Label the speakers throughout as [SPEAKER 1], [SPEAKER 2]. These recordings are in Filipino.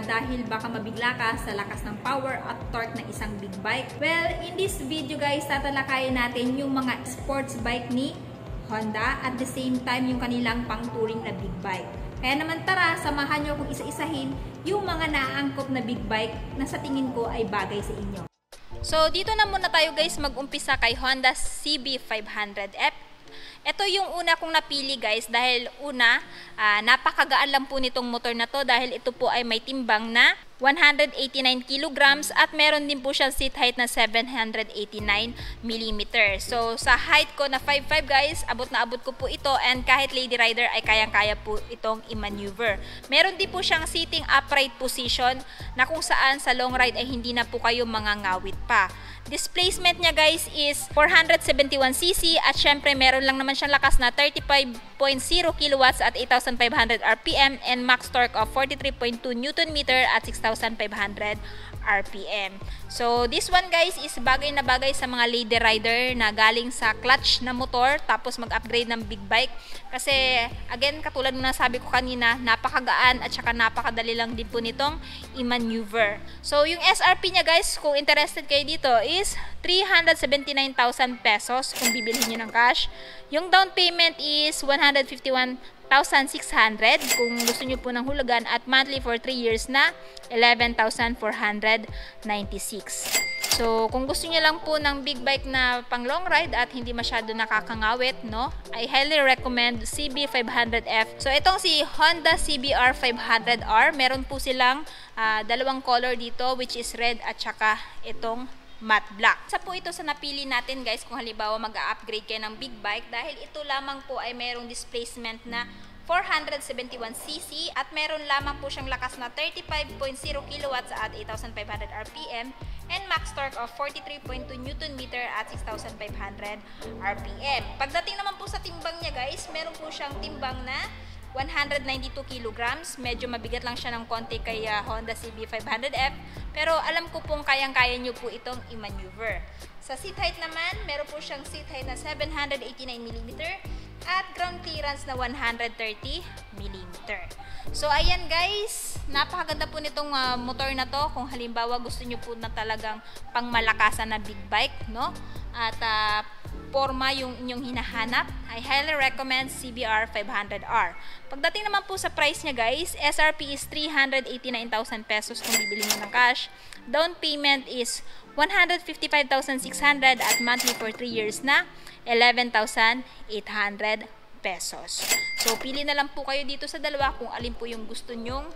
[SPEAKER 1] dahil baka mabigla ka sa lakas ng power at torque ng isang big bike? Well, in this video guys, tatalakayin natin yung mga sports bike ni Honda at the same time yung kanilang pang-touring na big bike. Kaya naman tara, samahan nyo akong isa-isahin yung mga naaangkop na big bike na sa tingin ko ay bagay sa inyo. So, dito na muna tayo guys mag-umpisa kay Honda CB500F. Ito yung una kong napili guys dahil una, napakagaan lang po nitong motor na to dahil ito po ay may timbang na 189 kilograms at meron din po siyang seat height na 789 mm. So sa height ko na 5'5 guys, abot na abot ko po ito and kahit lady rider ay kayang-kaya po itong i-maneuver. Meron din po siyang sitting upright position na kung saan sa long ride ay hindi na po kayo mangangawit pa. Displacement niya guys is 471cc at syempre meron lang naman siyang lakas na 35.0 kilowatts at 8,500 RPM and max torque of 43.2 Nm at 6,500 RPM. So this one guys is bagay na bagay sa mga lady rider na galing sa clutch na motor tapos mag-upgrade ng big bike kasi again katulad ng nasabi ko kanina, napakagaan at saka napakadali lang din po nitong i-maneuver. So yung SRP niya guys, kung interested kayo dito is 379,000 pesos kung bibilhin niyo ng cash. Yung down payment is 151,600 kung gusto nyo po ng hulugan at monthly for 3 years na 11,496. So kung gusto nyo lang po ng big bike na pang long ride at hindi masyado nakakangawit, no, I highly recommend CB500F. So itong si Honda CBR 500R, meron po silang dalawang color dito which is red at saka itong matte black. Isa po ito sa napili natin guys kung halimbawa mag-upgrade kayo ng big bike dahil ito lamang po ay merong displacement na 471cc at meron lamang po siyang lakas na 35.0 kilowatts at 8,500 RPM and max torque of 43.2 Nm at 6,500 RPM. Pagdating naman po sa timbang niya guys, meron po siyang timbang na 192 kilograms. Medyo mabigat lang siya ng konti kay Honda CB500F. Pero alam ko pong kayang-kaya nyo po itong i-maneuver. Sa seat height naman, meron po siyang seat height na 789 mm at ground clearance na 130 mm. So ayan guys, napakaganda po nitong motor na to kung halimbawa gusto nyo po na talagang pangmalakasan na big bike, no? At forma yung inyong hinahanap, I highly recommend CBR 500R. Pagdating naman po sa price niya guys, SRP is 389,000 pesos kung bibili niyo ng cash. Down payment is 155,600 at monthly for 3 years na 11,800 pesos. So pili na lang po kayo dito sa dalawa kung alin po yung gusto nyong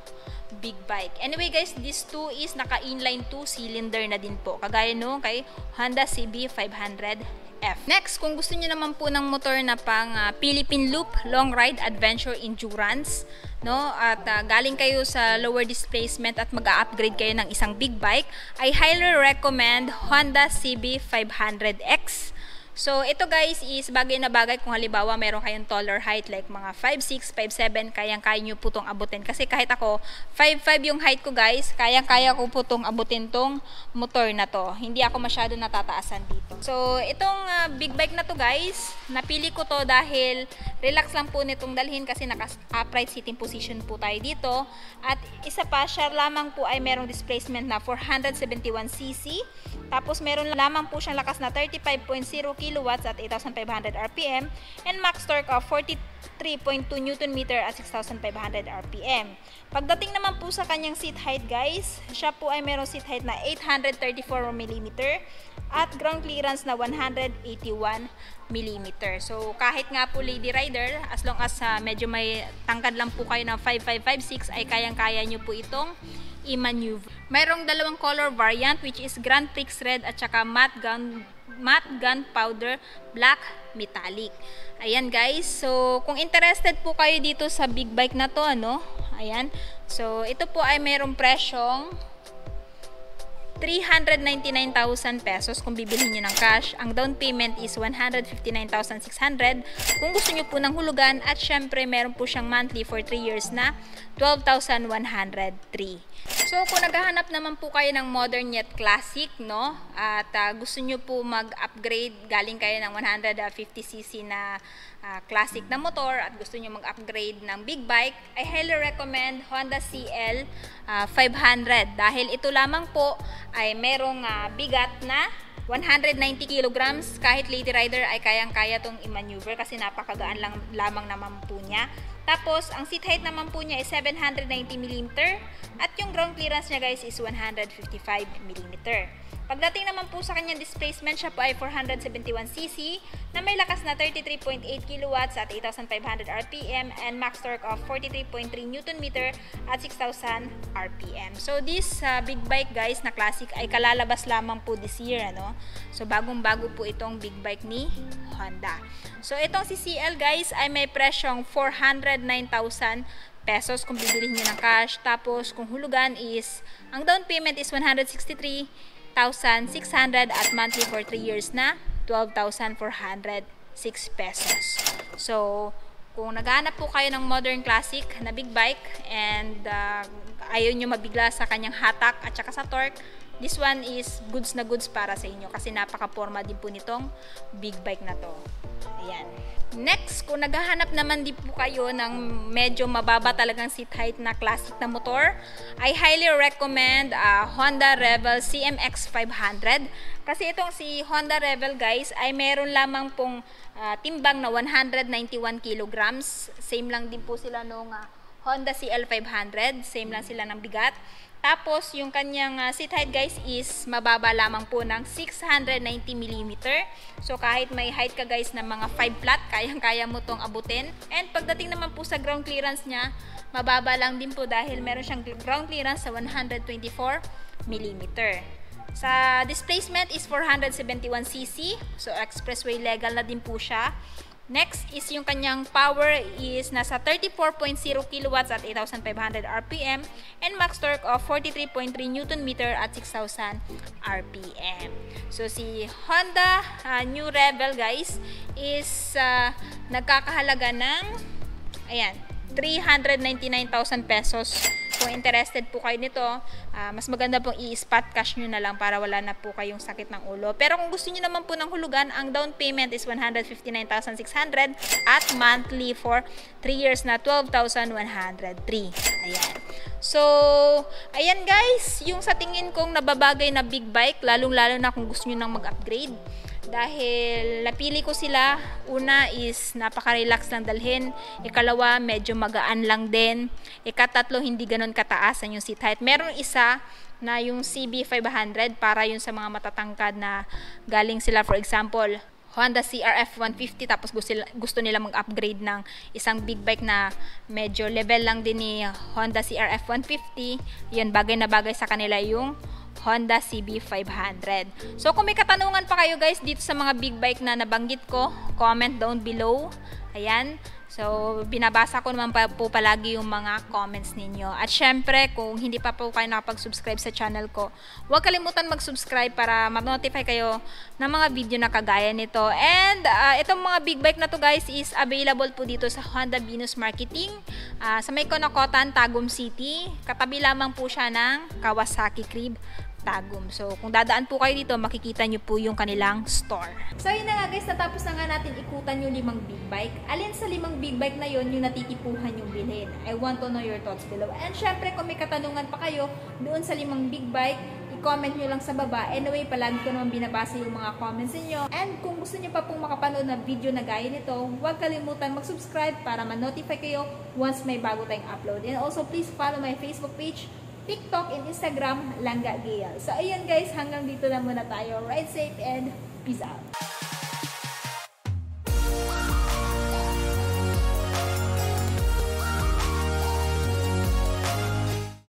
[SPEAKER 1] big bike. Anyway guys, this 2 is naka-inline 2-cylinder na din po. Kagaya nung kay Honda CB500F. Next, kung gusto niyo naman po ng motor na pang Philippine Loop Long Ride Adventure Endurance, no, at galing kayo sa lower displacement at mag-upgrade kayo ng isang big bike, I highly recommend Honda CB500X. So, ito guys is bagay na bagay kung halimbawa meron kayong taller height like mga 5'6", 5'7", kayang-kaya nyo po itong abutin. Kasi kahit ako, 5'5" yung height ko guys, kayang-kaya ko po itong abutin tong motor na to. Hindi ako masyado natataasan dito. So, itong big bike na to guys, napili ko to dahil relax lang po nitong dalhin kasi naka-upright sitting position po tayo dito. At isa pa, siya lamang po ay merong displacement na 471cc. Tapos meron lamang po siyang lakas na 35.0 kilowatts at 8,500 RPM and max torque of 43.2 Nm at 6,500 RPM. Pagdating naman po sa kanyang seat height guys, siya po ay merong seat height na 834 mm at ground clearance na 181 mm. So kahit nga po lady rider, as long as medyo may tangkad lang po kayo ng 5'5", 5'6", ay kayang-kaya nyo po itong i-maneuver. Mayroong dalawang color variant which is Grand Prix Red at saka matte gunpowder black metallic. Ayan guys, so kung interested po kayo dito sa big bike na to, ano, ayan, so ito po ay mayroong presyong 399,000 pesos kung bibilhin nyo ng cash. Ang down payment is 159,600 kung gusto nyo po ng hulugan at syempre meron po siyang monthly for 3 years na 12,103. So, kung naghahanap naman po kayo ng modern yet classic, no? At gusto nyo po mag-upgrade, galing kayo ng 150cc na classic na motor at gusto nyo mag-upgrade ng big bike, I highly recommend Honda CL 500 dahil ito lamang po ay merong bigat na 190 kilograms. Kahit lady rider ay kayang-kaya tong i-maneuver kasi napakagaan lamang naman po niya. Tapos, ang seat height naman po niya is 790mm at yung ground clearance niya guys is 155mm. Pagdating naman po sa kanyang displacement, siya po ay 471cc na may lakas na 33.8 kW at 8,500 RPM and max torque of 43.3 Nm at 6,000 RPM. So this big bike guys na classic ay kalalabas lamang po this year, ano? So bagong-bago po itong big bike ni Honda. So itong si CL guys ay may presyong 409,000 pesos kung bibilhin niyo ng cash. Tapos kung hulugan is, ang down payment is 163,600 at monthly for 3 years na 12,406 pesos. So, kung naghahanap po kayo ng modern classic na big bike and ayaw nyo mabigla sa kanyang hatak at saka sa torque, this one is goods na goods para sa inyo kasi napaka-forma din po nitong big bike na to. Ayan. Next, kung naghahanap naman din po kayo ng medyo mababa talagang seat height na classic na motor, I highly recommend Honda Rebel CMX 500. Kasi itong si Honda Rebel guys ay meron lamang pong timbang na 191 kilograms. Same lang din po sila nung Honda CL 500. Same lang sila ng bigat. Tapos, yung kanyang seat height guys is mababa lamang po ng 690mm. So, kahit may height ka guys na mga 5 flat, kayang-kaya mo tong abutin. And pagdating naman po sa ground clearance niya, mababa lang din po dahil meron siyang ground clearance sa 124mm. Sa displacement is 471cc. So, expressway legal na din po siya. Next is yung kanyang power is nasa 34.0 kW at 8,500 RPM and max torque of 43.3 Nm at 6,000 RPM. So si Honda New Rebel guys is nagkakahalaga ng ayan, 399,000 pesos. Kung interested po kayo nito, mas maganda pong i-spot cash nyo na lang para wala na po kayong sakit ng ulo. Pero kung gusto nyo naman po ng hulugan, ang down payment is 159,600 at monthly for 3 years na 12,103. Ayan. So, ayan guys, yung sa tingin kong nababagay na big bike, lalong-lalo na kung gusto nyo nang mag-upgrade. Dahil napili ko sila, una is napaka-relax lang dalhin, ikalawa medyo magaan lang din, ikatatlo hindi ganon kataas ang yung seat height. Meron isa na yung CB500 para yun sa mga matatangkad na galing sila, for example Honda CRF 150 tapos gusto nila mag-upgrade ng isang big bike na medyo level lang din ni Honda CRF 150. Yun, bagay na bagay sa kanila yung Honda CB500. So kung may katanungan pa kayo guys dito sa mga big bike na nabanggit ko, comment down below. Ayan. So binabasa ko naman po palagi yung mga comments ninyo. At syempre, kung hindi pa po kayo nakapag-subscribe sa channel ko, huwag kalimutan mag-subscribe para ma-notify kayo ng mga video na kagaya nito. And itong mga big bike na to guys is available po dito sa Honda Venus Marketing sa may Konakotan, Tagum City. Katabi lamang po siya ng Kawasaki Crib Tagum. So, kung dadaan po kayo dito, makikita nyo po yung kanilang store. So, yun na nga guys, natapos na nga natin ikutan yung 5 big bike. Alin sa 5 big bike na yun yung natitipuhan yung bilhin? I want to know your thoughts below. And syempre, kung may katanungan pa kayo doon sa 5 big bike, i-comment nyo lang sa baba. Anyway, palagi ko naman binabasa yung mga comments niyo. And kung gusto nyo pa pong makapanood na video na gaya nito, huwag kalimutan mag-subscribe para ma-notify kayo once may bago tayong upload. And also, please follow my Facebook page, TikTok and Instagram, Langga Gayle. So, ayun guys, hanggang dito na muna tayo. Ride safe and peace out.